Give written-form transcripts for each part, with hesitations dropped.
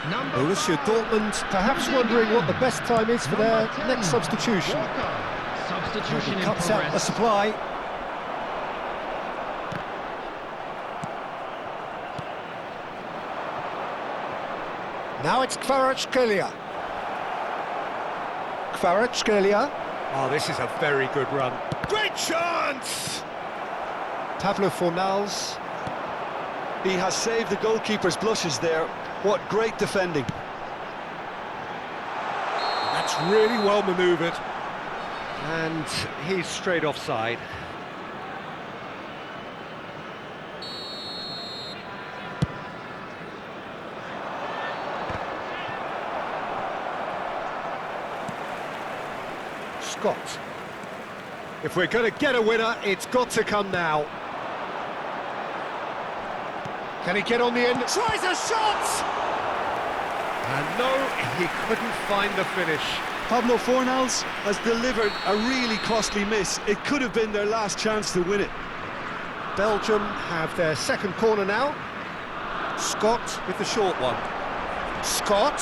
Borussia Dortmund perhaps wondering what the best time is for their next substitution. Substitution in Cuts out the progress. supply. Now it's Kvaratskhelia. Kvaratskhelia. Oh, this is a very good run. Great chance! Pablo Fornals. He has saved the goalkeeper's blushes there. What great defending. That's really well manoeuvred. And he's straight offside. Scott. If we're going to get a winner, it's got to come now. Can he get on the end? Tries a shot! And no, he couldn't find the finish. Pablo Fornals has delivered a really costly miss. It could have been their last chance to win it. Belgium have their second corner now. Scott with the short one. Scott.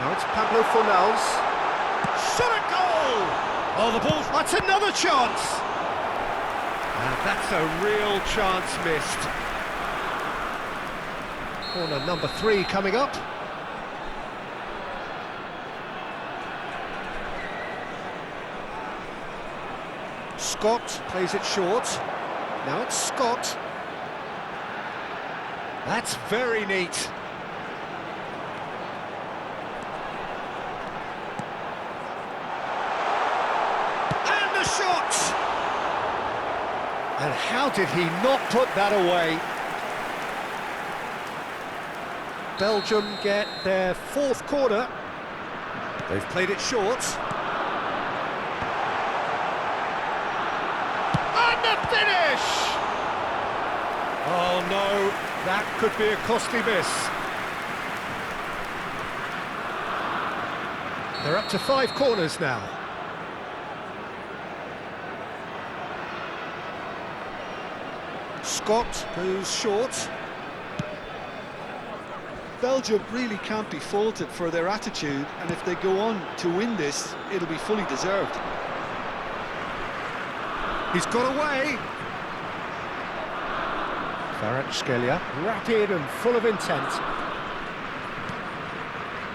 Now it's Pablo Fornals. Shot a goal! Oh, the ball. That's another chance! And that's a real chance missed. Corner number 3 coming up. Scott plays it short. Now it's Scott. That's very neat. And the shot! And how did he not put that away? Belgium get their 4th corner. They've played it short. And the finish! Oh no, that could be a costly miss. They're up to 5 corners now. Scott goes short. Belgium really can't be faulted for their attitude, and if they go on to win this, it'll be fully deserved. He's got away. Kvaratskhelia, rapid and full of intent.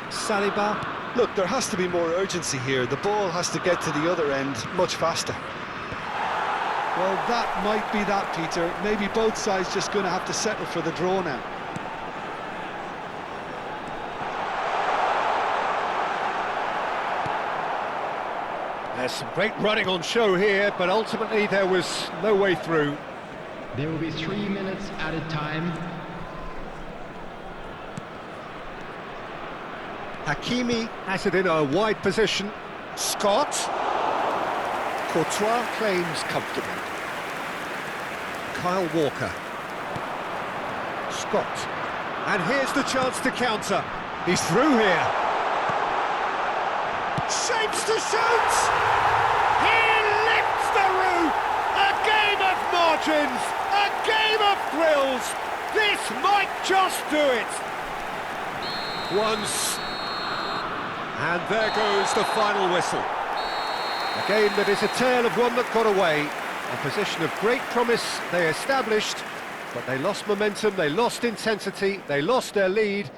Saliba. Look, there has to be more urgency here. The ball has to get to the other end much faster. Well, that might be that, Peter. Maybe both sides just going to have to settle for the draw now. There's some great running on show here, but ultimately there was no way through. There will be 3 minutes added time. Hakimi has it in a wide position. Scott. Courtois claims comfortably. Kyle Walker. Scott. And here's the chance to counter. He's through here. Shapes to shoot! He lifts the roof! A game of margins! A game of thrills! This might just do it! Once. And there goes the final whistle. A game that is a tale of one that got away. A position of great promise they established, but they lost momentum, they lost intensity, they lost their lead,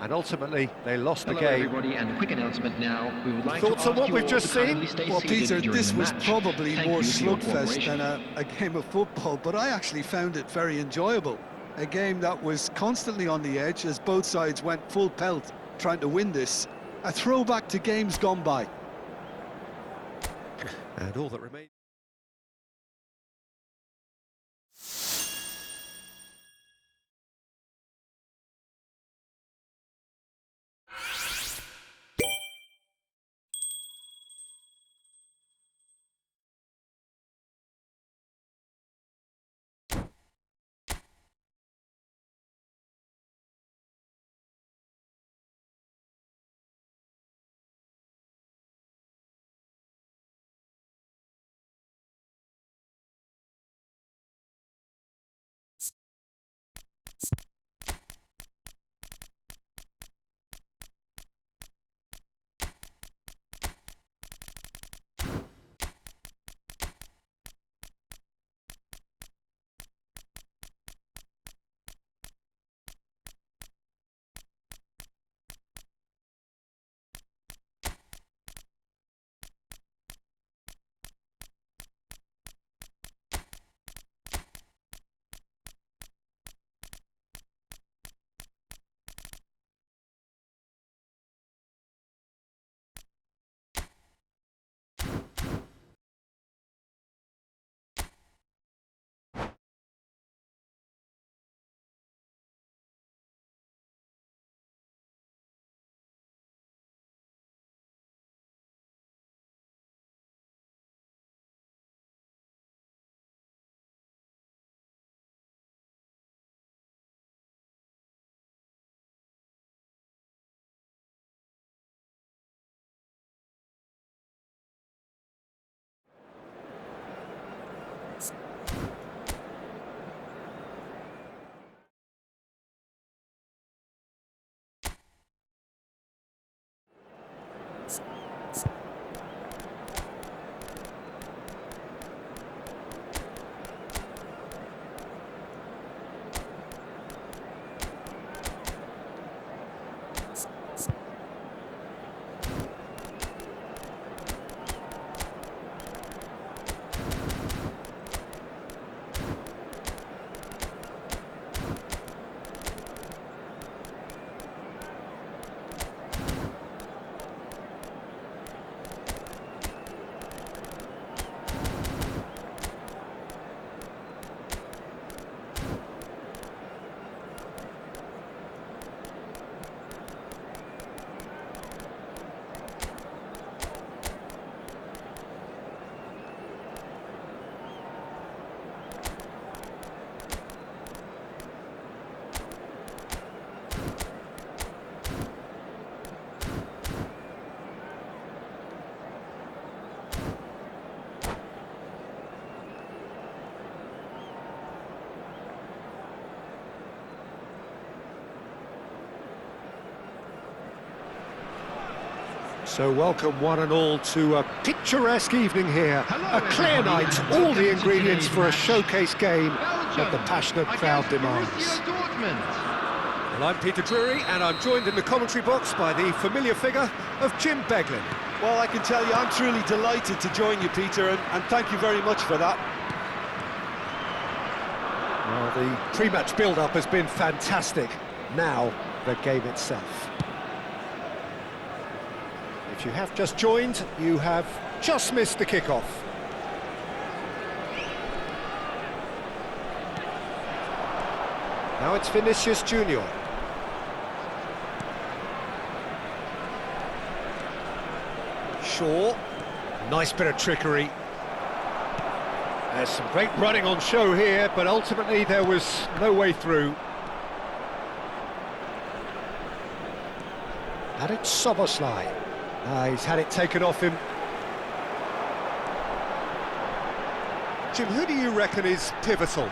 and ultimately they lost the Hello game. everybody, and a quick announcement now. We would like Thoughts to on ask what you we've all just to kindly seen? stay Well, seated Peter, during this the was match. probably Thank more you for your slugfest cooperation. than a game of football, but I actually found it very enjoyable. A game that was constantly on the edge as both sides went full pelt trying to win this. A throwback to games gone by. And all that remains. So welcome one and all to a picturesque evening here. Hello, A clear everybody, night, and all welcome the to ingredients today's for a match. showcase game that the passionate crowd Belgium demands. against Borussia Dortmund. Well, I'm Peter Drury, and I'm joined in the commentary box by the familiar figure of Jim Beglin. Well, I can tell you, I'm truly delighted to join you, Peter, and thank you very much for that. Well, the pre-match build-up has been fantastic. Now, the game itself. If you have just joined, you have just missed the kickoff. Now it's Vinicius Junior. Shaw, nice bit of trickery. There's some great running on show here, but ultimately there was no way through. And it's Szoboszlai. He's had it taken off him. Jim, who do you reckon is pivotal?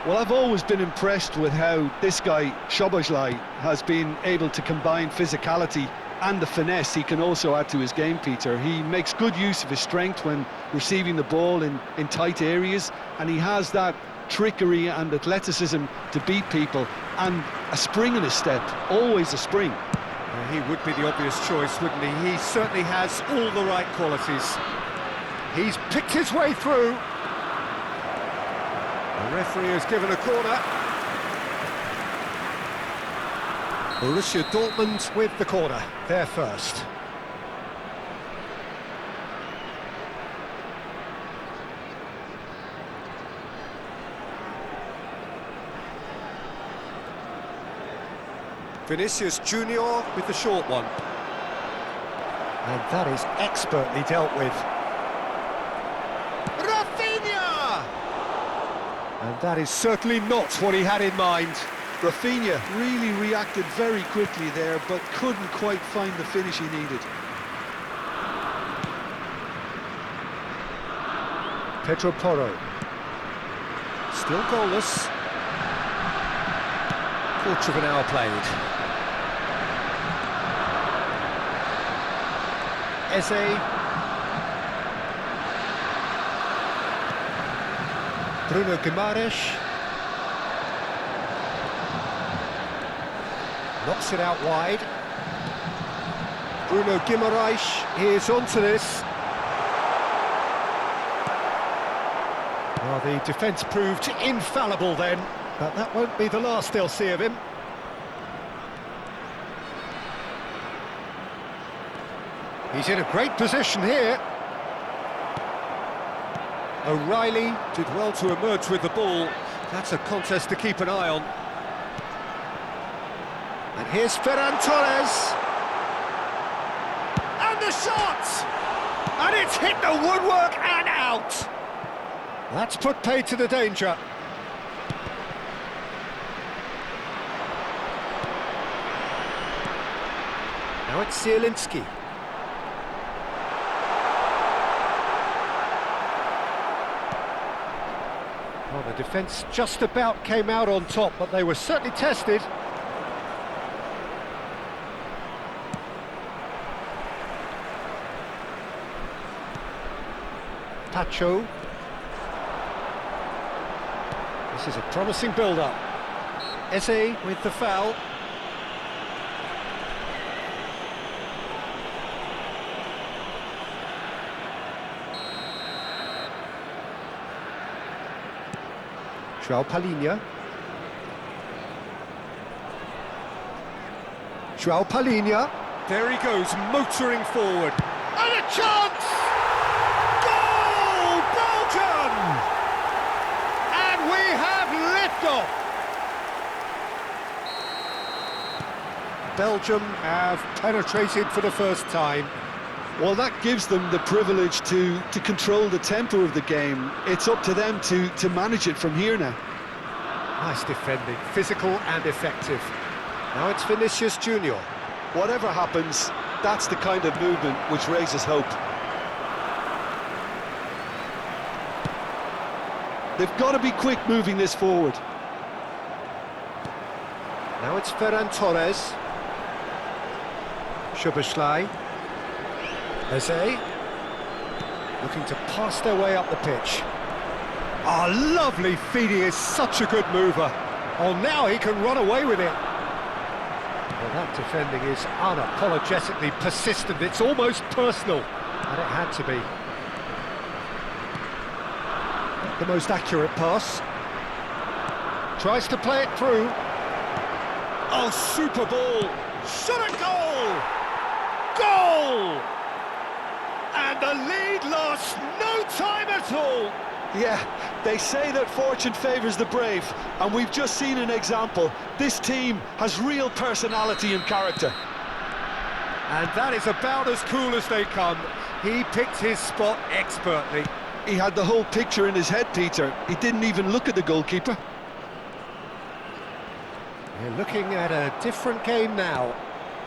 Well, I've always been impressed with how this guy, Szoboszlai, has been able to combine physicality and the finesse he can also add to his game, Peter. He makes good use of his strength when receiving the ball in tight areas, and he has that trickery and athleticism to beat people, and a spring in his step, always a spring. He would be the obvious choice, wouldn't he? He certainly has all the right qualities. He's picked his way through. The referee has given a corner. Borussia Dortmund with the corner, they're first. Vinicius Junior with the short one. And that is expertly dealt with. Rafinha! And that is certainly not what he had in mind. Rafinha really reacted very quickly there, but couldn't quite find the finish he needed. Pedro Porro. Still goalless. Quarter of an hour played. Eze. Bruno Guimaraes. Knocks it out wide. Bruno Guimaraes is onto this. Well, the defence proved infallible then, but that won't be the last they'll see of him. He's in a great position here. O'Reilly did well to emerge with the ball. That's a contest to keep an eye on. And here's Ferran Torres. And the shot! And it's hit the woodwork and out. That's put paid to the danger. Now it's Zielinski. Well, the defence just about came out on top, but they were certainly tested. Pacho. This is a promising build-up. Eze with the foul. João Palhinha. João Palhinha. There he goes, motoring forward. And a chance! Goal, Belgium! And we have liftoff. Belgium have penetrated for the first time. Well, that gives them the privilege to control the tempo of the game. It's up to them to manage it from here now. Nice defending, physical and effective. Now it's Vinicius Junior. Whatever happens, that's the kind of movement which raises hope. They've got to be quick moving this forward. Now it's Ferran Torres. Szoboszlai. Eze, looking to pass their way up the pitch. Ah, lovely feed, he is such a good mover. Oh, now he can run away with it. Well, that defending is unapologetically persistent, it's almost personal, and it had to be. Not the most accurate pass. Tries to play it through. Oh, super ball! Shot a goal! Goal! And the lead lost no time at all. Yeah, they say that fortune favours the brave, and we've just seen an example. This team has real personality and character. And that is about as cool as they come. He picked his spot expertly. He had the whole picture in his head, Peter. He didn't even look at the goalkeeper. We're looking at a different game now.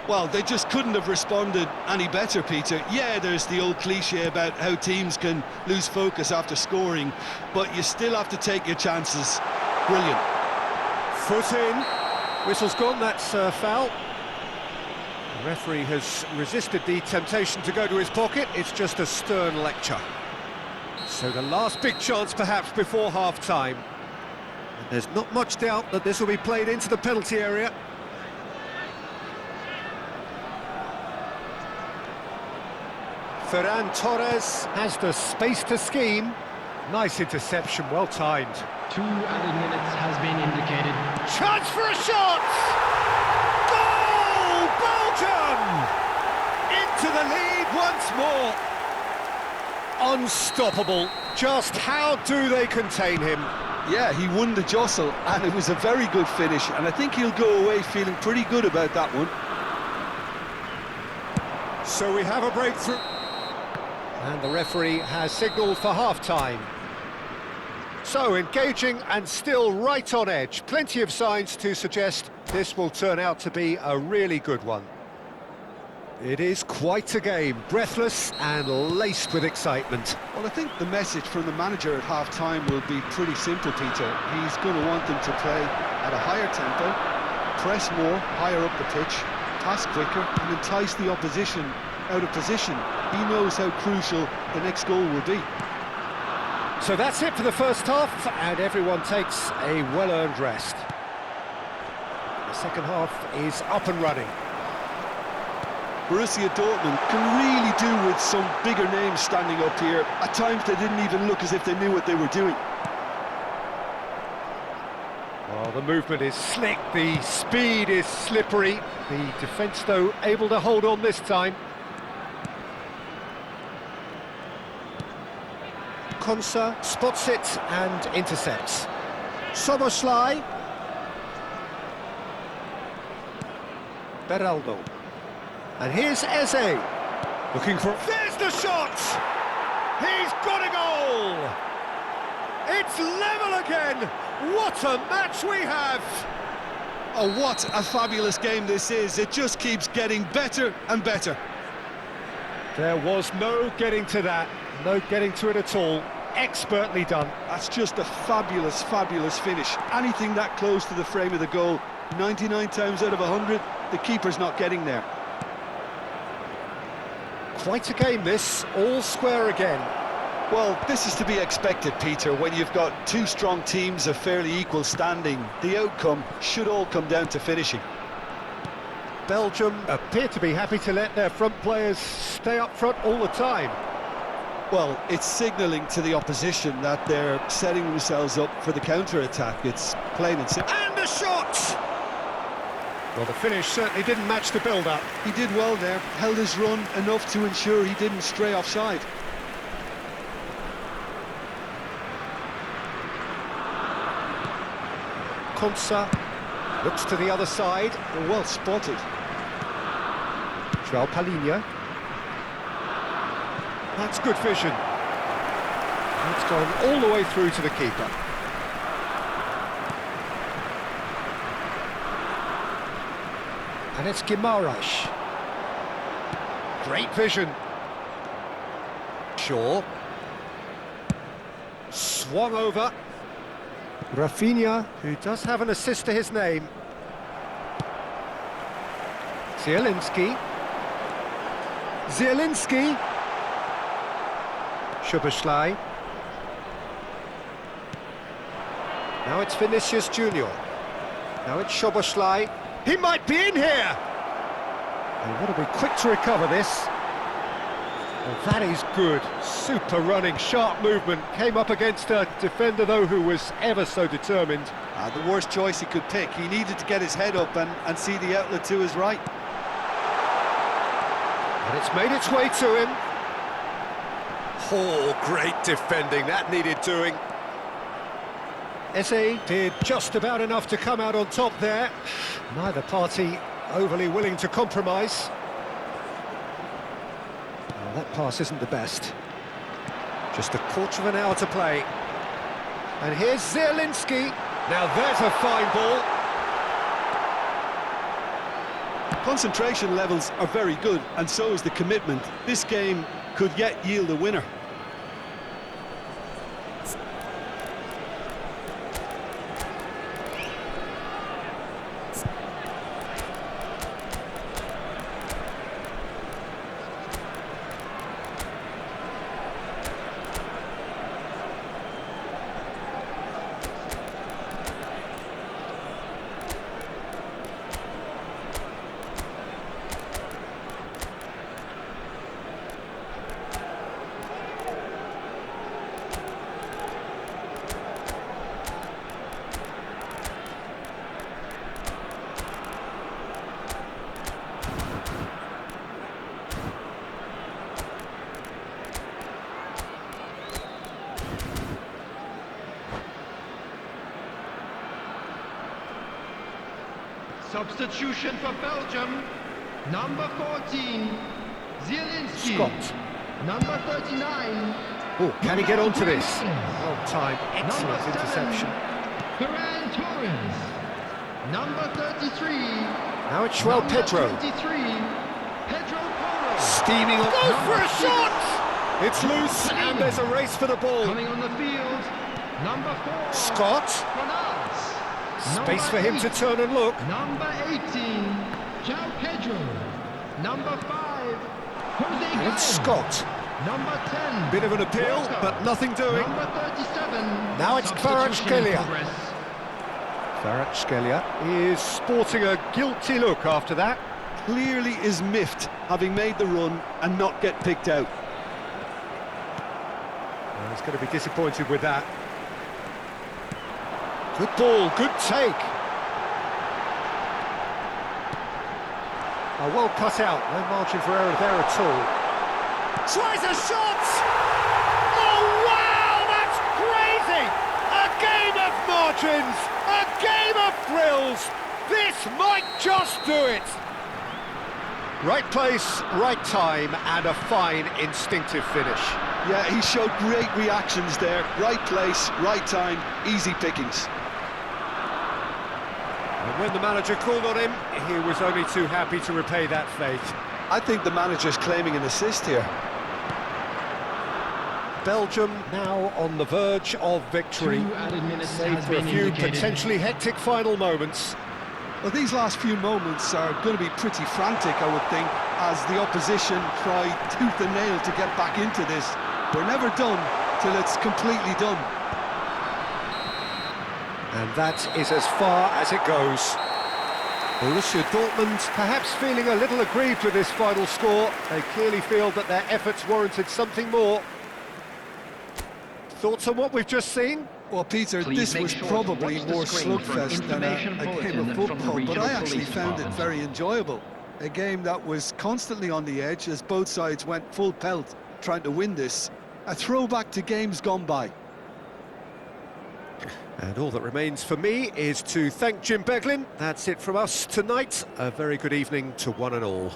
Well, they just couldn't have responded any better, Peter. Yeah, there's the old cliche about how teams can lose focus after scoring, but you still have to take your chances. Brilliant. Foot in. Whistle's gone, that's foul. The referee has resisted the temptation to go to his pocket. It's just a stern lecture. So the last big chance perhaps before half-time. There's not much doubt that this will be played into the penalty area. Ferran Torres has the space to scheme. Nice interception, well timed. 2 added minutes has been indicated. Chance for a shot! Goal! Belgium! Into the lead once more. Unstoppable. Just how do they contain him? Yeah, he won the jostle, and it was a very good finish, and I think he'll go away feeling pretty good about that one. So we have a breakthrough. And the referee has signalled for half-time. So engaging and still right on edge. Plenty of signs to suggest this will turn out to be a really good one. It is quite a game, breathless and laced with excitement. Well, I think the message from the manager at half-time will be pretty simple, Peter. He's going to want them to play at a higher tempo, press more, higher up the pitch, pass quicker and entice the opposition out of position. He knows how crucial the next goal will be. So that's it for the first half, and everyone takes a well-earned rest. The second half is up and running. Borussia Dortmund can really do with some bigger names standing up here. At times they didn't even look as if they knew what they were doing. Well, the movement is slick, the speed is slippery. The defence, though, able to hold on this time. Konsa spots it and intercepts. Soboslai. Beraldo. And here's Eze. Looking for... There's the shot! He's got a goal! It's level again! What a match we have! Oh, what a fabulous game this is. It just keeps getting better and better. There was no getting to that, no getting to it at all. Expertly done. That's just a fabulous, fabulous finish. Anything that close to the frame of the goal, 99 times out of 100, the keeper's not getting there. Quite a game this, all square again. Well, this is to be expected, Peter, when you've got two strong teams of fairly equal standing. The outcome should all come down to finishing. Belgium appear to be happy to let their front players stay up front all the time. Well, it's signalling to the opposition that they're setting themselves up for the counter-attack. It's plain and simple. And a shot! Well, the finish certainly didn't match the build-up. He did well there, held his run enough to ensure he didn't stray offside. Konsa looks to the other side. Well spotted. João Palhinha. That's good vision. It's gone all the way through to the keeper. And it's Guimaraes. Great vision. Shaw. Swung over. Rafinha, who does have an assist to his name. Zielinski. Zielinski. Szoboszlai. Now it's Vinicius Junior. Now it's Szoboszlai. He might be in here! They want to be quick to recover this. Well, that is good. Super running, sharp movement. Came up against a defender, though, who was ever so determined. The worst choice he could pick. He needed to get his head up and see the outlet to his right. And it's made its way to him. Oh, great defending. That needed doing. Eze did just about enough to come out on top there. Neither party overly willing to compromise. Well, that pass isn't the best. Just a quarter of an hour to play. And here's Zielinski. Now there's a fine ball. Concentration levels are very good, and so is the commitment. This game could yet yield a winner. Substitution for Belgium. Number 14, Zielinski. Scott. Number 39. Oh, can he get onto this? Number Well timed, excellent Number 7, interception. Ferran Torres. Number 33. Now it's João Number Pedro. 23, Pedro Porro. Steaming up. Go for a shot! It's loose and there's a race for the ball. Coming on the field, number 4, Scott. Ronaldo. Space for him to turn and look. Number 18, João Pedro. Number 5, Jose And Gil. it's Scott. Number 10, Bit of an appeal, Walker. but nothing doing. Number 37. Now it's Substitution in Kvaratskhelia. progress. Kvaratskhelia is sporting a guilty look after that. Clearly is miffed, having made the run and not get picked out. Well, he's going to be disappointed with that. Good ball, good take. Oh, well cut out, no margin for error there at all. Tries a shot! Oh, wow, that's crazy! A game of margins, a game of thrills. This might just do it. Right place, right time, and a fine instinctive finish. Yeah, he showed great reactions there. Right place, right time, easy pickings. And when the manager called on him, he was only too happy to repay that fate. I think the manager's claiming an assist here. Belgium now on the verge of victory, 2 added minutes save has for a been few indicated. potentially hectic final moments. Well, these last few moments are going to be pretty frantic, I would think, as the opposition try tooth and nail to get back into this. We're never done till it's completely done. And that is as far as it goes. Borussia Dortmund perhaps feeling a little aggrieved with this final score. They clearly feel that their efforts warranted something more. Thoughts on what we've just seen? Well, Peter, Please this make was sure to probably watch the more screen for an slugfest than a information game bulletin of from the football, but regional I actually police found it department. very enjoyable. A game that was constantly on the edge as both sides went full pelt trying to win this. A throwback to games gone by. And all that remains for me is to thank Jim Beglin. That's it from us tonight. A very good evening to one and all.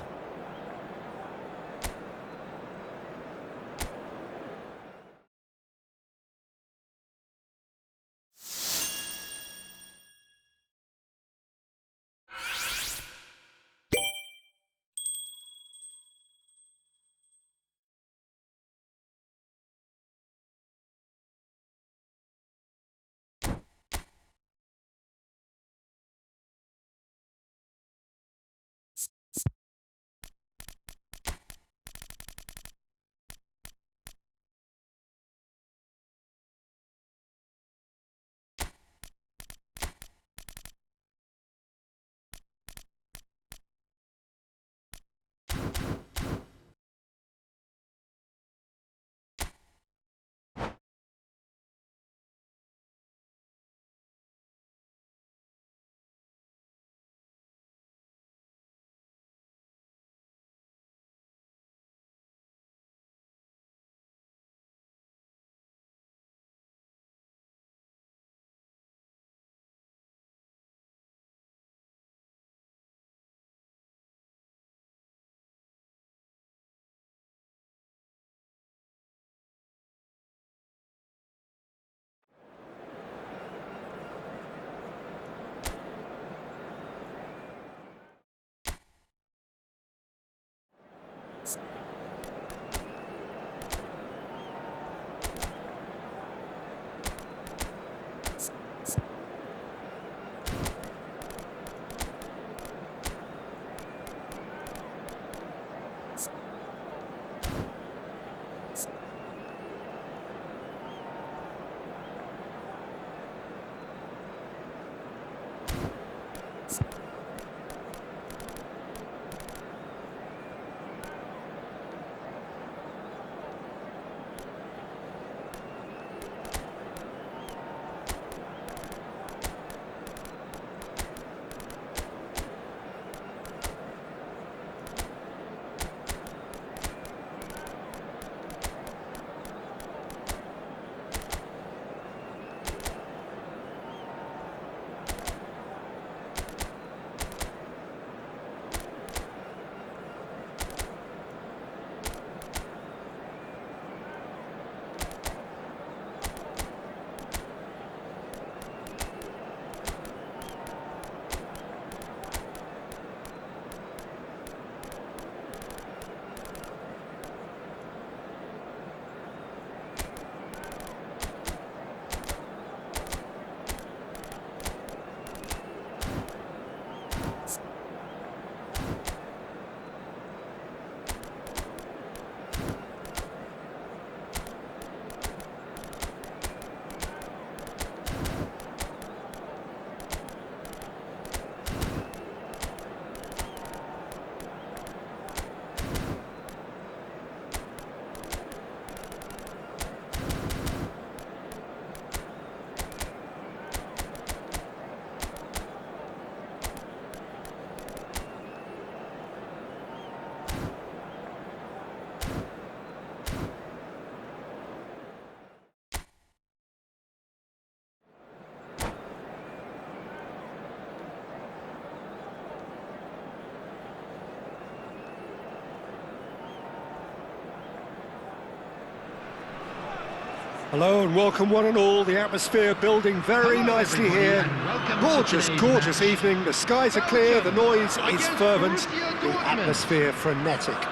Hello and welcome one and all. The atmosphere building very Hello, nicely everybody, here. and welcome to Gorgeous, today's gorgeous match. evening. The skies are clear, the noise is Against fervent, Borussia the Dortmund. atmosphere frenetic.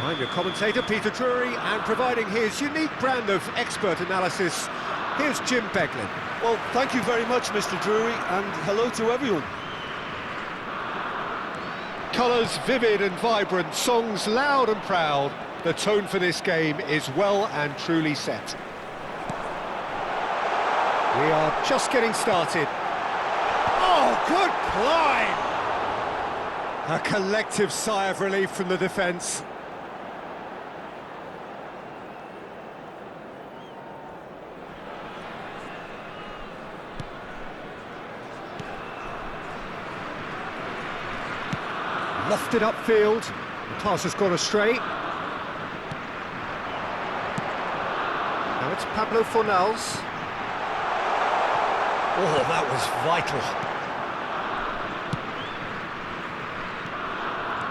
I'm your commentator, Peter Drury, and providing his unique brand of expert analysis, here's Jim Beglin. Well, thank you very much, Mr. Drury, and hello to everyone. Colours vivid and vibrant, songs loud and proud. The tone for this game is well and truly set. We are just getting started. Oh, good climb! A collective sigh of relief from the defence. Lofted upfield. The pass has gone astray. Now it's Pablo Fornals. Oh, that was vital.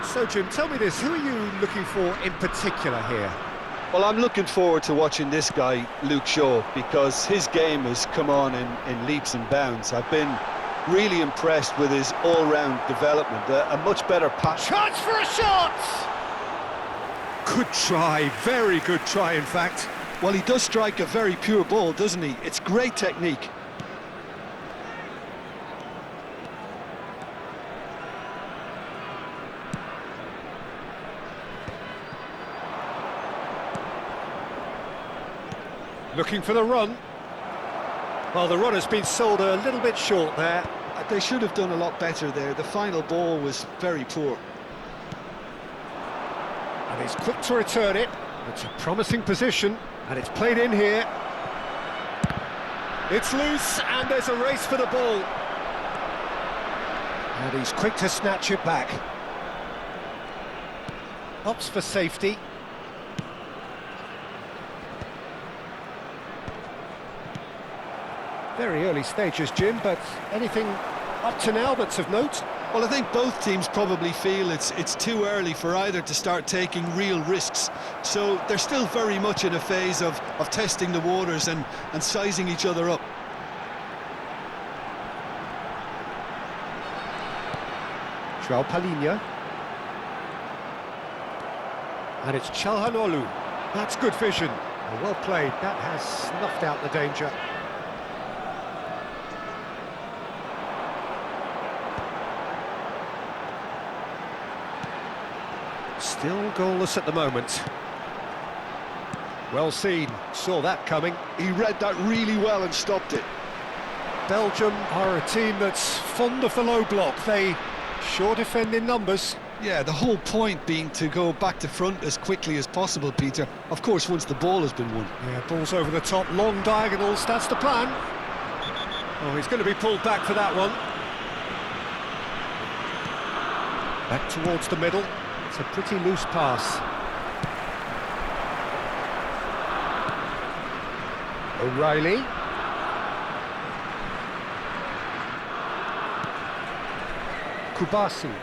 So, Jim, tell me this, who are you looking for in particular here? Well, I'm looking forward to watching this guy, Luke Shaw, because his game has come on in leaps and bounds. I've been really impressed with his all-round development, a much better pass. Chance for a shot! Good try, very good try, in fact. Well, he does strike a very pure ball, doesn't he? It's great technique. Looking for the run. Well, the run has been sold a little bit short there. They should have done a lot better there. The final ball was very poor. And he's quick to return it. It's a promising position, and it's played in here. It's loose, and there's a race for the ball. And he's quick to snatch it back. Opts for safety. Very early stages, Jim, but anything up to now that's of note? Well, I think both teams probably feel it's too early for either to start taking real risks. So they're still very much in a phase of testing the waters and sizing each other up. João Palhinha. And it's Çalhanoğlu. That's good vision. Well played. That has snuffed out the danger. Still goalless at the moment. Well seen, saw that coming. He read that really well and stopped it. Belgium are a team that's fond of the low block. They sure defend in numbers. Yeah, the whole point being to go back to front as quickly as possible, Peter. Of course, once the ball has been won. Yeah, ball's over the top, long diagonals, that's the plan. Oh, he's going to be pulled back for that one. Back towards the middle. It's a pretty loose pass. O'Reilly. Kubasi.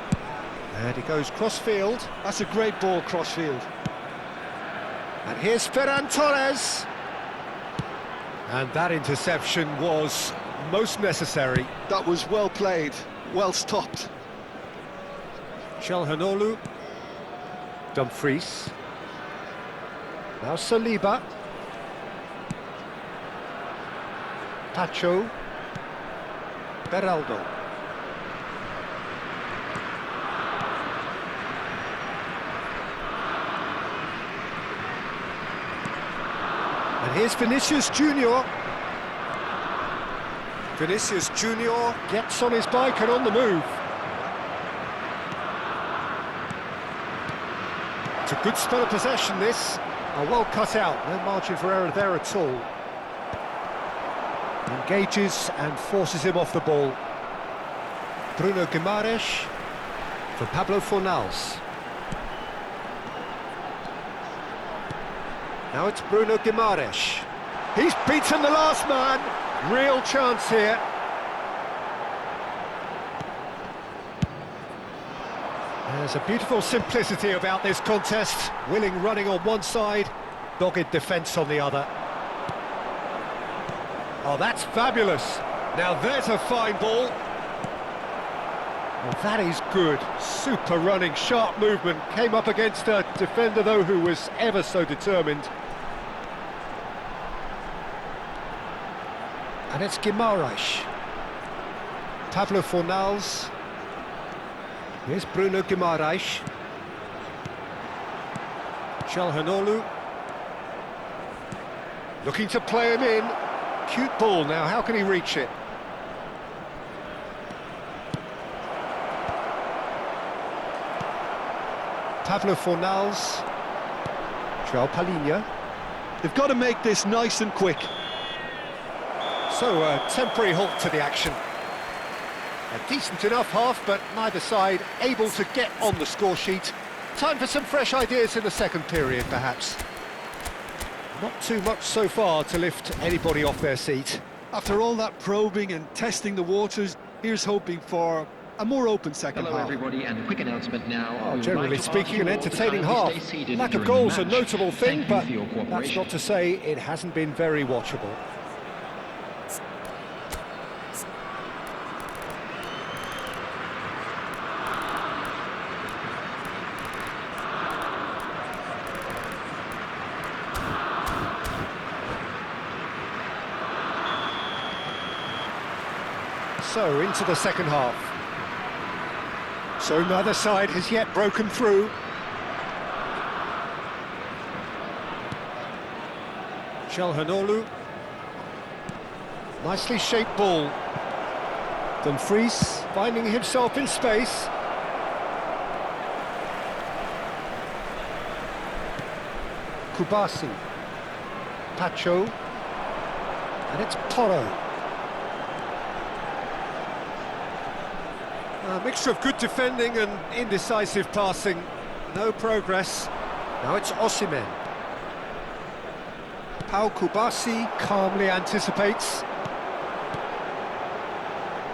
And he goes cross-field. That's a great ball cross-field. And here's Ferran Torres. And that interception was most necessary. That was well played, well stopped. Çalhanoğlu. Dumfries. Now Saliba. Pacho. Beraldo. And here's Vinicius Junior. Vinicius Junior gets on his bike and on the move. It's a good spell of possession, this. Well cut out, no margin for error there at all. Engages and forces him off the ball. Bruno Guimaraes for Pablo Fornals. Now it's Bruno Guimaraes. He's beaten the last man. Real chance here. There's a beautiful simplicity about this contest. Willing running on one side, dogged defence on the other. Oh, that's fabulous. Now there's a fine ball. Oh, that is good. Super running, sharp movement. Came up against a defender, though, who was ever so determined. And it's Guimaraes. Pablo Fornals. Here's Bruno Guimaraes. Çalhanoğlu. Looking to play him in. Cute ball now, how can he reach it? Pablo Fornals. João Palhinha. They've got to make this nice and quick. So, a temporary halt to the action. A decent enough half, but neither side able to get on the score sheet. Time for some fresh ideas in the second period, perhaps. Not too much so far to lift anybody off their seat. After all that probing and testing the waters, here's hoping for a more open second Hello, half. everybody, and a quick announcement now. We would like Generally to ask speaking, you an all to entertaining kindly half. stay seated Lack of during goals the a match. notable thing, Thank you but for your that's cooperation. not to say it hasn't been very watchable. So, into the second half. So neither side has yet broken through. Çalhanoğlu. Nicely shaped ball. Dumfries finding himself in space. Kubasi. Pacho. And it's Porro. A mixture of good defending and indecisive passing. No progress. Now it's Osimhen. Pau Kubasi calmly anticipates.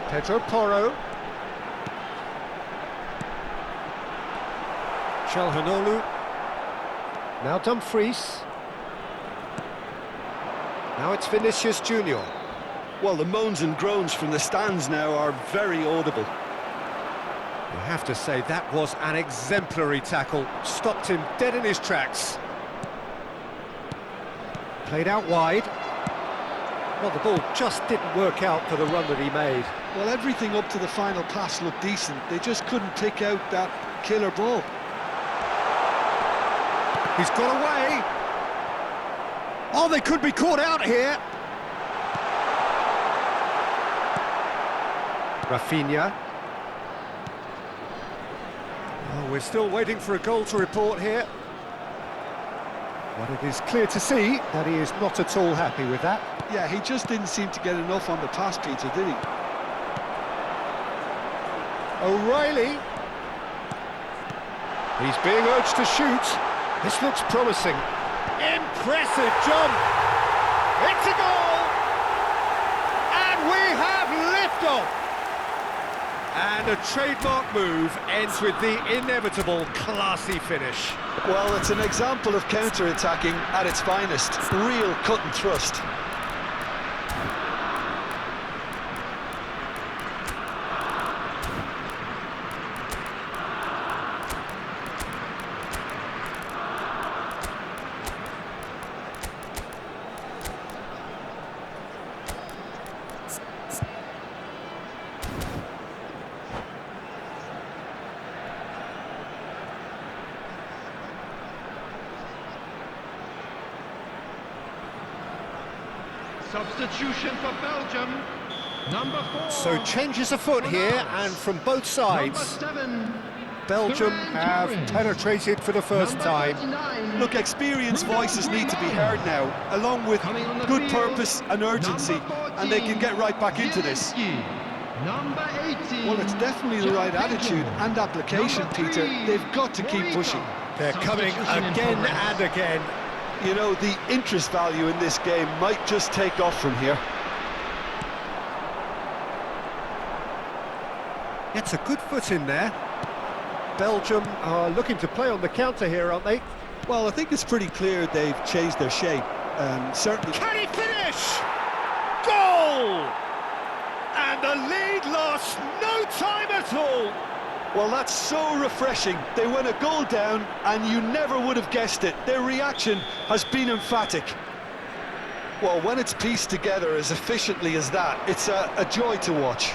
Pedro Porro. Çalhanoğlu. Now Dumfries. Now it's Vinicius Junior. Well, the moans and groans from the stands now are very audible. You have to say that was an exemplary tackle. Stopped him dead in his tracks. Played out wide. Well, the ball just didn't work out for the run that he made. Well, everything up to the final pass looked decent. They just couldn't pick out that killer ball. He's got away. Oh, they could be caught out here. Rafinha. Oh, we're still waiting for a goal to report here. But it is clear to see that he is not at all happy with that. Yeah, he just didn't seem to get enough on the pass, Peter, did he? O'Reilly. He's being urged to shoot. This looks promising. Impressive jump. It's a goal. And we have liftoff. And a trademark move ends with the inevitable classy finish. Well, it's an example of counter-attacking at its finest. Real cut and thrust. Substitution for Belgium. Number 4. So changes afoot here, and from both sides, Number 7. Belgium Ferran have Torres. penetrated for the first Number time. 39. Look, experienced Bruno voices need to be Guimaraes. heard now, along with Coming on the good field, purpose and urgency, number and they can 14, get right back into this. Zielinski. Number 18. Well, it's definitely the João right Pedro. attitude and application, Number Peter. 3, They've got to keep Morita. pushing. They're coming Substitution in again progress. and again. You know, the interest value in this game might just take off from here. Gets a good foot in there. Belgium are looking to play on the counter here, aren't they? Well, I think it's pretty clear they've changed their shape. Certainly. Can he finish? Goal! And the lead lost no time at all. Well, that's so refreshing. They went a goal down and you never would have guessed it. Their reaction has been emphatic. Well, when it's pieced together as efficiently as that, it's a joy to watch.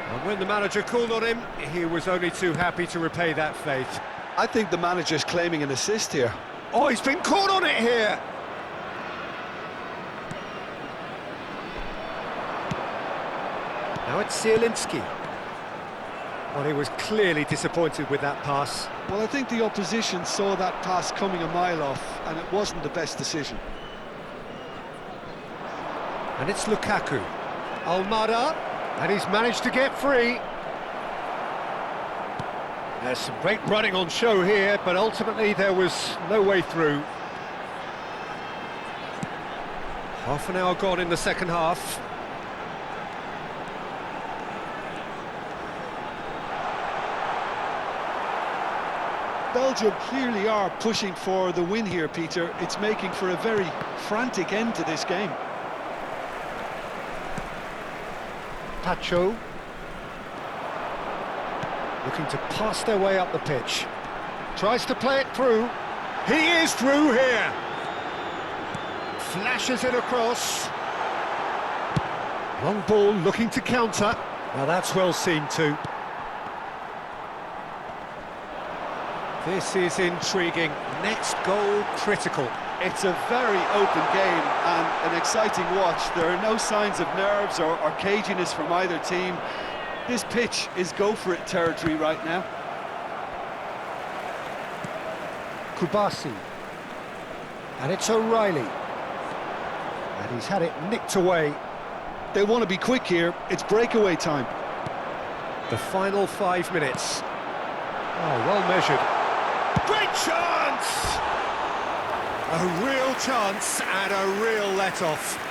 And when the manager called on him, he was only too happy to repay that faith. I think the manager's claiming an assist here. Oh, he's been caught on it here! Now it's Zielinski. Well, he was clearly disappointed with that pass. Well, I think the opposition saw that pass coming a mile off, and it wasn't the best decision. And it's Lukaku. Almada, and he's managed to get free. There's some great running on show here, but ultimately there was no way through. Half an hour gone in the second half. Belgium clearly are pushing for the win here, Peter. It's making for a very frantic end to this game. Pacho. Looking to pass their way up the pitch. Tries to play it through. He is through here. Flashes it across. Long ball looking to counter. Now that's well seen too. This is intriguing. Next goal critical. It's a very open game and an exciting watch. There are no signs of nerves or caginess from either team. This pitch is go-for-it territory right now. Kubasi. And it's O'Reilly. And he's had it nicked away. They want to be quick here. It's breakaway time. The final 5 minutes. Oh, well measured. Great chance! A real chance and a real let-off.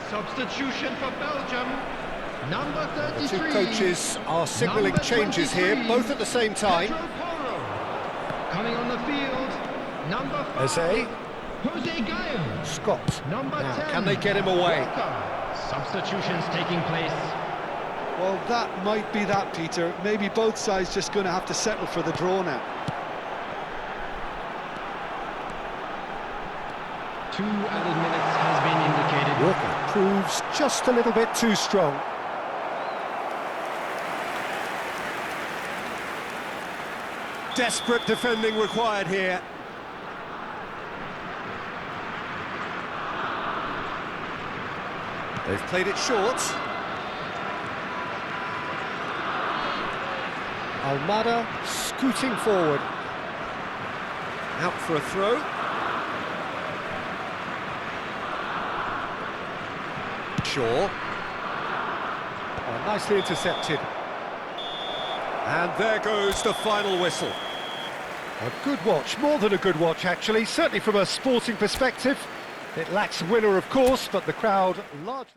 Substitution for Belgium. Number 33. The two coaches are signalling Number changes 23, here, both at the same time. Pedro Porro. Coming on the field. Number 5. Eze. Jose Gallo. Scott. Number Now, 10. can they get him away? Walker. Substitutions taking place. Well, that might be that, Peter. Maybe both sides just going to have to settle for the draw now. 2 added minutes has been indicated. Walker proves just a little bit too strong. Desperate defending required here. They've played it short. Almada scooting forward. Out for a throw. Shaw. Oh, nicely intercepted. And there goes the final whistle. A good watch, more than a good watch actually, certainly from a sporting perspective. It lacks winner of course, but the crowd largely...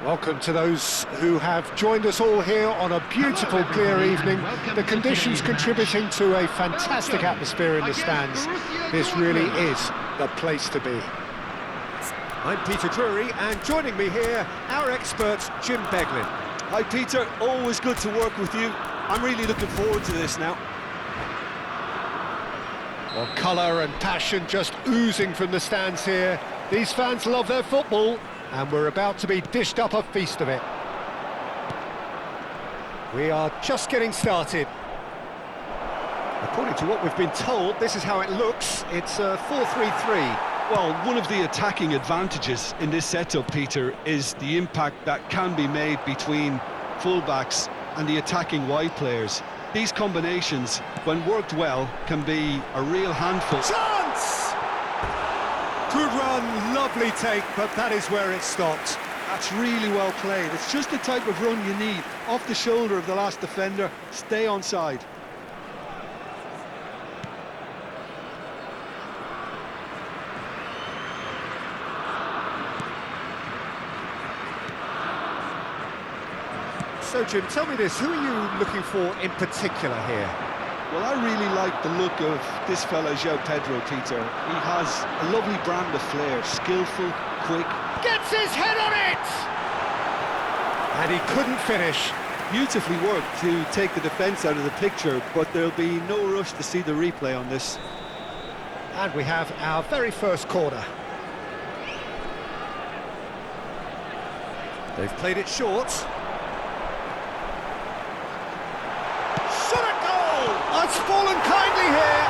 Welcome to those who have joined us all here on a beautiful, clear evening. The conditions contributing to a fantastic atmosphere in the stands. This really is the place to be. I'm Peter Drury, and joining me here, our expert, Jim Beglin. Hi Peter, always good to work with you. I'm really looking forward to this now. Well, colour and passion just oozing from the stands here. These fans love their football, and we're about to be dished up a feast of it. We are just getting started. According to what we've been told, this is how it looks. It's a 4-3-3. Well, one of the attacking advantages in this setup, Peter, is the impact that can be made between fullbacks and the attacking wide players. These combinations, when worked well, can be a real handful. Chance! Good run, lovely take, but that is where it stopped. That's really well played. It's just the type of run you need. Off the shoulder of the last defender, stay onside. So, Jim, tell me this, who are you looking for in particular here? Well, I really like the look of this fella, João Pedro, Peter. He has a lovely brand of flair, skillful, quick. Gets his head on it! And he couldn't finish. Beautifully worked to take the defence out of the picture, but there'll be no rush to see the replay on this. And we have our very first corner. They've played it short. Shot at goal! It's fallen kindly here.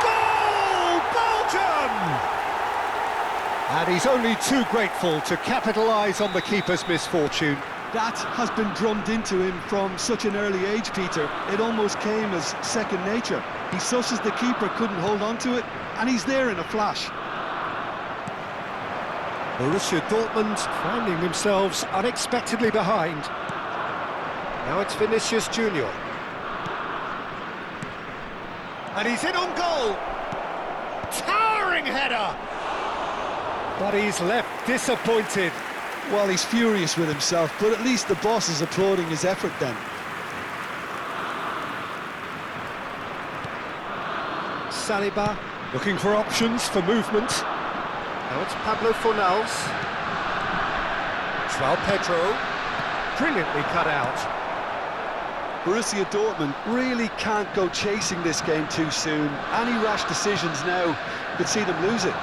Goal! Belgium! And he's only too grateful to capitalise on the keeper's misfortune. That has been drummed into him from such an early age, Peter. It almost came as second nature. He susses the keeper couldn't hold on to it, and he's there in a flash. Borussia Dortmund finding themselves unexpectedly behind. Now it's Vinicius Junior. And he's in on goal. Towering header. But he's left disappointed. Well, he's furious with himself, but at least the boss is applauding his effort then. Saliba looking for options for movement. Now it's Pablo Fornals. João Pedro, brilliantly cut out. Borussia Dortmund really can't go chasing this game too soon. Any rash decisions now could see them lose it.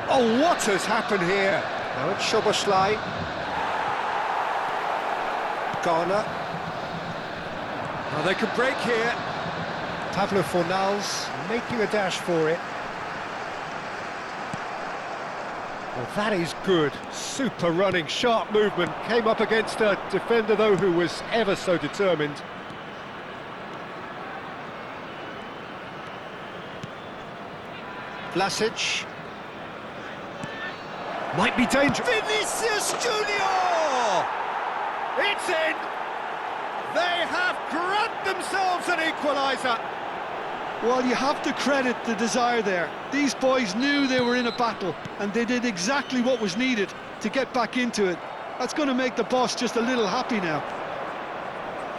Oh, what has happened here? Now it's Szoboszlai. Garner. Now they can break here. Pablo Fornals making a dash for it. Well, that is good. Super running, sharp movement. Came up against a defender, though, who was ever so determined. Vlasic. Might be dangerous. Vinicius Junior! It's in! They have grabbed themselves an equaliser. Well, you have to credit the desire there. These boys knew they were in a battle, and they did exactly what was needed to get back into it. That's going to make the boss just a little happy now.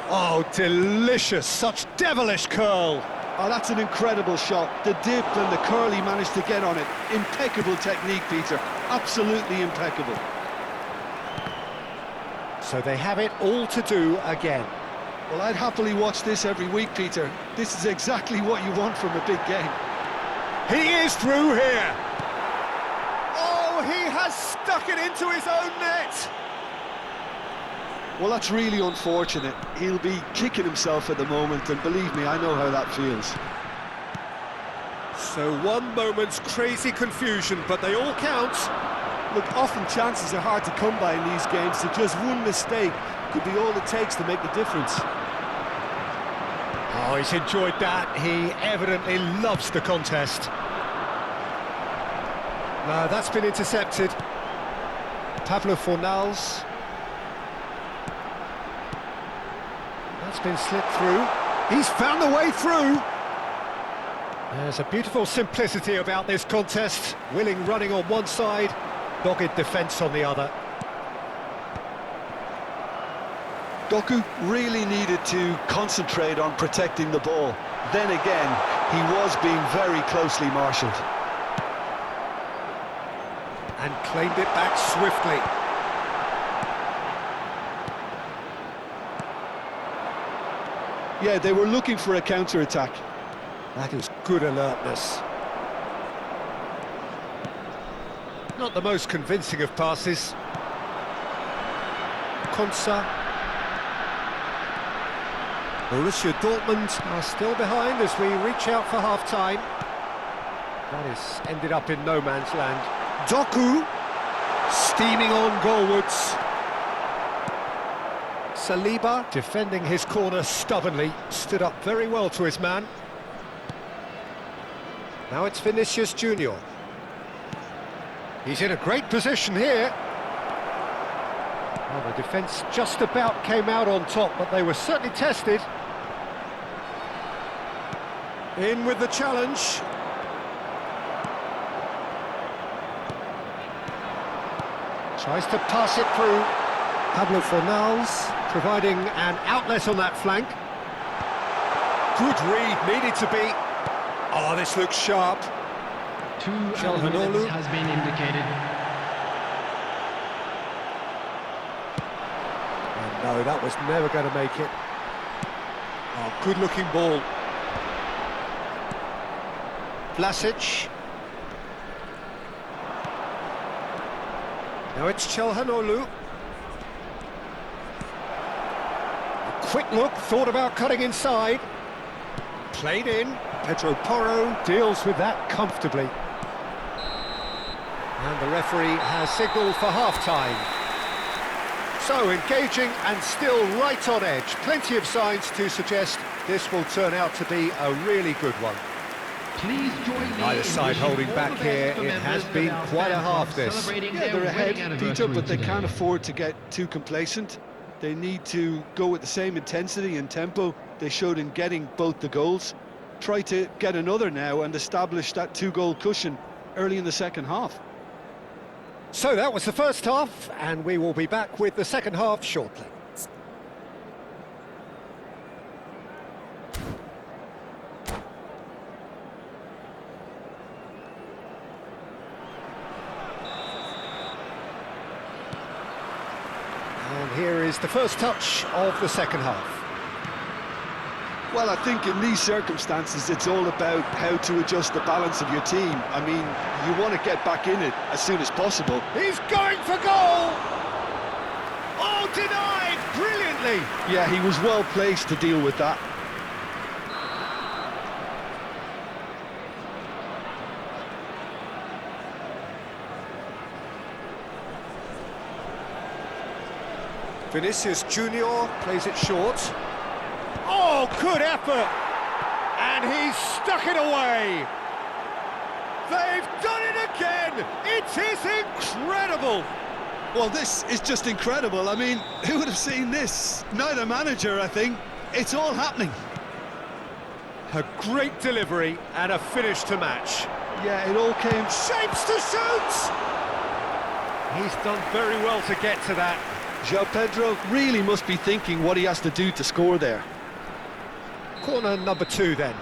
Oh, delicious. Such devilish curl. Oh, that's an incredible shot. The dip and the curl he managed to get on it. Impeccable technique, Peter. Absolutely impeccable. So they have it all to do again. Well, I'd happily watch this every week, Peter. This is exactly what you want from a big game. He is through here. Oh, he has stuck it into his own net. Well, that's really unfortunate. He'll be kicking himself at the moment, and believe me, I know how that feels. So one moment's crazy confusion, but they all count. Look, often chances are hard to come by in these games, so just one mistake could be all it takes to make the difference. Oh, he's enjoyed that. He evidently loves the contest. No, that's been intercepted. Pablo Fornals. That's been slipped through. He's found the way through. There's a beautiful simplicity about this contest. Willing running on one side, dogged defence on the other. Doku really needed to concentrate on protecting the ball. Then again, he was being very closely marshalled. And claimed it back swiftly. Yeah, they were looking for a counter-attack. That is good alertness. Not the most convincing of passes. Konsa. Borussia Dortmund are still behind as we reach out for half-time. That has ended up in no man's land. Doku, steaming on goalwards. Saliba, defending his corner stubbornly, stood up very well to his man. Now it's Vinicius Junior. He's in a great position here. Well, the defence just about came out on top, but they were certainly tested. In with the challenge. Tries to pass it through. Pablo Fornals providing an outlet on that flank. Good read, needed to be. Oh, this looks sharp. 2 Calhanoglu minutes has been indicated. And no, that was never going to make it. Oh, good-looking ball. Vlasic. Now it's Calhanoglu. A quick look, thought about cutting inside. Played in. Pedro Porro deals with that comfortably. And the referee has signalled for half-time. So engaging and still right on edge. Plenty of signs to suggest this will turn out to be a really good one. Please join me. Neither side holding back here. It has been quite a half this. Yeah, they're ahead, Peter, but they can't afford to get too complacent. They need to go with the same intensity and tempo they showed in getting both the goals. Try to get another now and establish that 2-goal cushion early in the second half. So that was the first half, and we will be back with the second half shortly. And here is the first touch of the second half. Well, I think in these circumstances, it's all about how to adjust the balance of your team. I mean, you want to get back in it as soon as possible. He's going for goal! Oh, denied brilliantly! Yeah, he was well placed to deal with that. Vinicius Junior plays it short. Oh, good effort! And he's stuck it away! They've done it again! It is incredible! Well, this is just incredible. I mean, who would have seen this? Neither manager, I think. It's all happening. A great delivery and a finish to match. Yeah, it all came... Shapes to shoot! He's done very well to get to that. João Pedro really must be thinking what he has to do to score there. Corner number 2 then.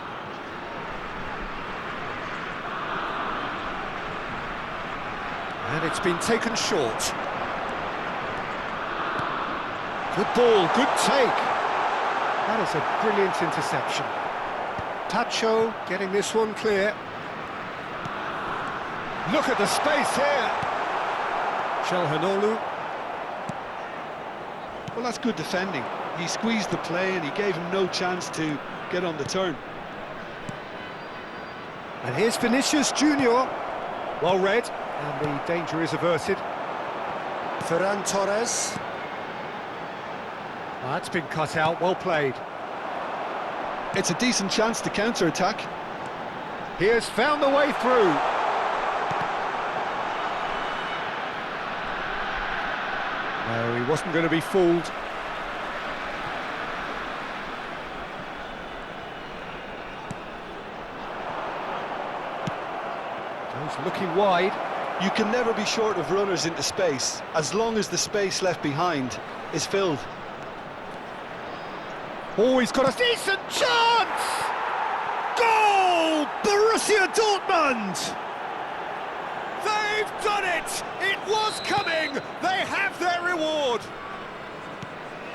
And it's been taken short. Good ball, good take. That is a brilliant interception. Tacho getting this one clear. Look at the space here. Calhanoglu. Well, that's good defending. He squeezed the play and he gave him no chance to get on the turn. And here's Vinicius Junior. Well read, and the danger is averted. Ferran Torres. That's been cut out, well played. It's a decent chance to counter-attack. He has found the way through. No, he wasn't going to be fooled. He's looking wide. You can never be short of runners into space, as long as the space left behind is filled. Oh, he's got a decent chance! Goal! Borussia Dortmund! They've done it! It was coming! They have their reward!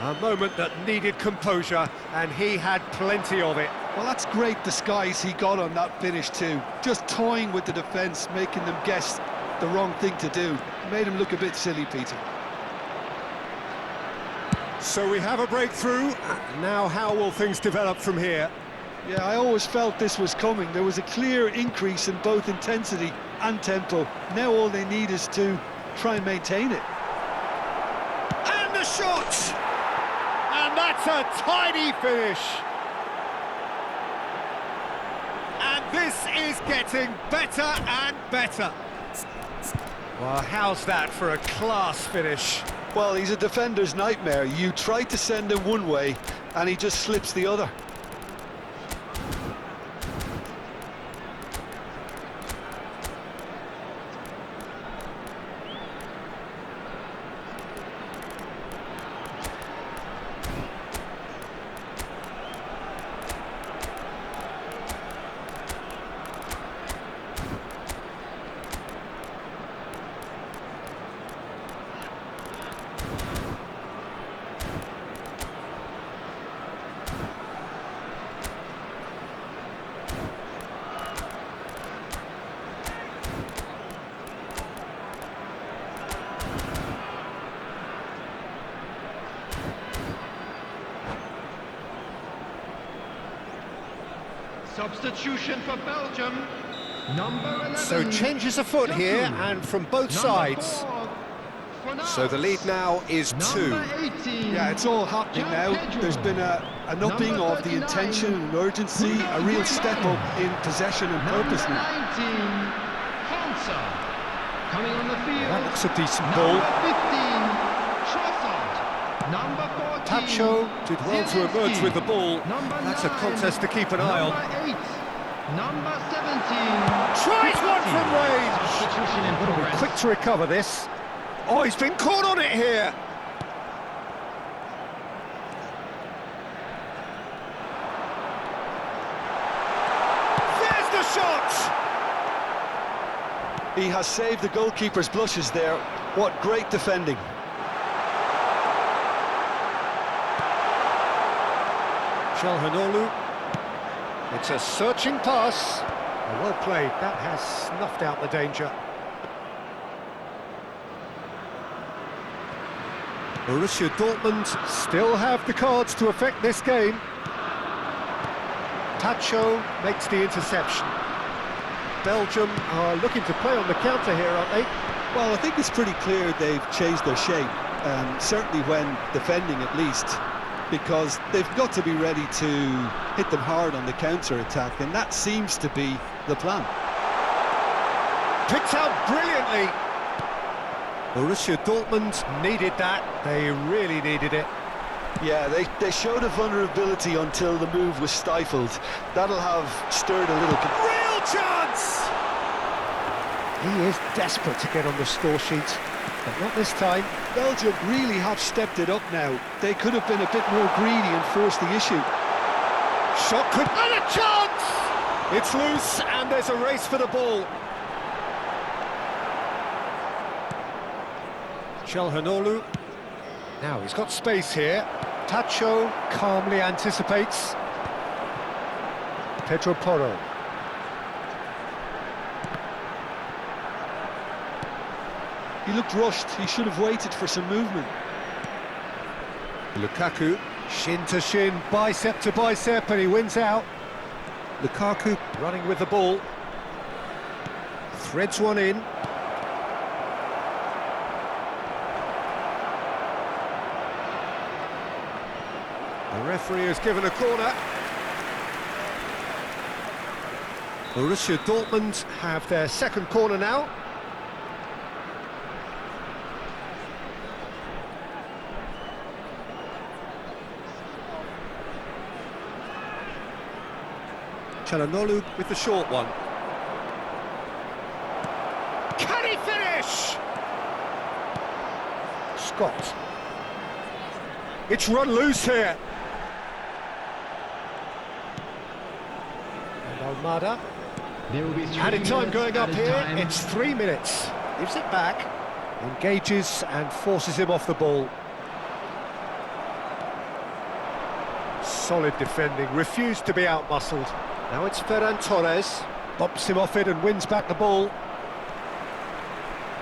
A moment that needed composure, and he had plenty of it. Well, that's great disguise he got on that finish too. Just toying with the defence, making them guess the wrong thing to do. Made him look a bit silly, Peter. So we have a breakthrough. Now how will things develop from here? Yeah, I always felt this was coming. There was a clear increase in both intensity and tempo. Now all they need is to try and maintain it. And the shot! And that's a tidy finish. And this is getting better and better. Well, how's that for a class finish? Well, he's a defender's nightmare. You try to send him one way, and he just slips the other. Substitution for Belgium. Number 11. So changes afoot here, and from both sides. So the lead now is 2. Number 18. Yeah, it's all happening now. There's been an upping Number of the 39. intention and urgency, a real step up in possession and purpose Number now. 19. Hansa. Coming on the field. That looks a decent Number ball. 15. Trossard. Number 14. Tacho did well to emerge Zielinski. with the ball. Number That's a 9. contest to keep an eye on. Number 8. Number 17. Tries one from range. Substitution in Gotta be progress. quick to recover this. Oh, he's been caught on it here. There's the shot! He has saved the goalkeeper's blushes there. What great defending. Çalhanoğlu. It's a searching pass. Oh, well played. That has snuffed out the danger. Borussia Dortmund still have the cards to affect this game. Tacho makes the interception. Belgium are looking to play on the counter here, aren't they? Well, I think it's pretty clear they've changed their shape, certainly when defending at least, because they've got to be ready to hit them hard on the counter-attack, and that seems to be the plan. Picked out brilliantly. Borussia Dortmund needed that. They really needed it. Yeah, they showed a vulnerability until the move was stifled. That'll have stirred a little... Real chance! He is desperate to get on the score sheet, but not this time. Belgium really have stepped it up now. They could have been a bit more greedy and forced the issue. Shot could... And a chance! It's loose, and there's a race for the ball. Çalhanoğlu. Now he's got space here. Tacho calmly anticipates. Pedro Porro. He looked rushed. He should have waited for some movement. Lukaku, shin to shin, bicep to bicep, and he wins out. Lukaku running with the ball. Threads one in. The referee has given a corner. Borussia Dortmund have their second corner now. Çalhanoğlu with the short one. Can he finish? Scott. It's run loose here. Almada. There will be 3 Added time minutes going up added here. time. It's 3 minutes. Gives it back. Engages and forces him off the ball. Solid defending. Refused to be outmuscled. Now it's Ferran Torres. Bumps him off it and wins back the ball.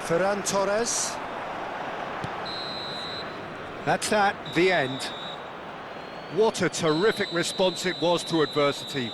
Ferran Torres. That's that, the end. What a terrific response it was to adversity.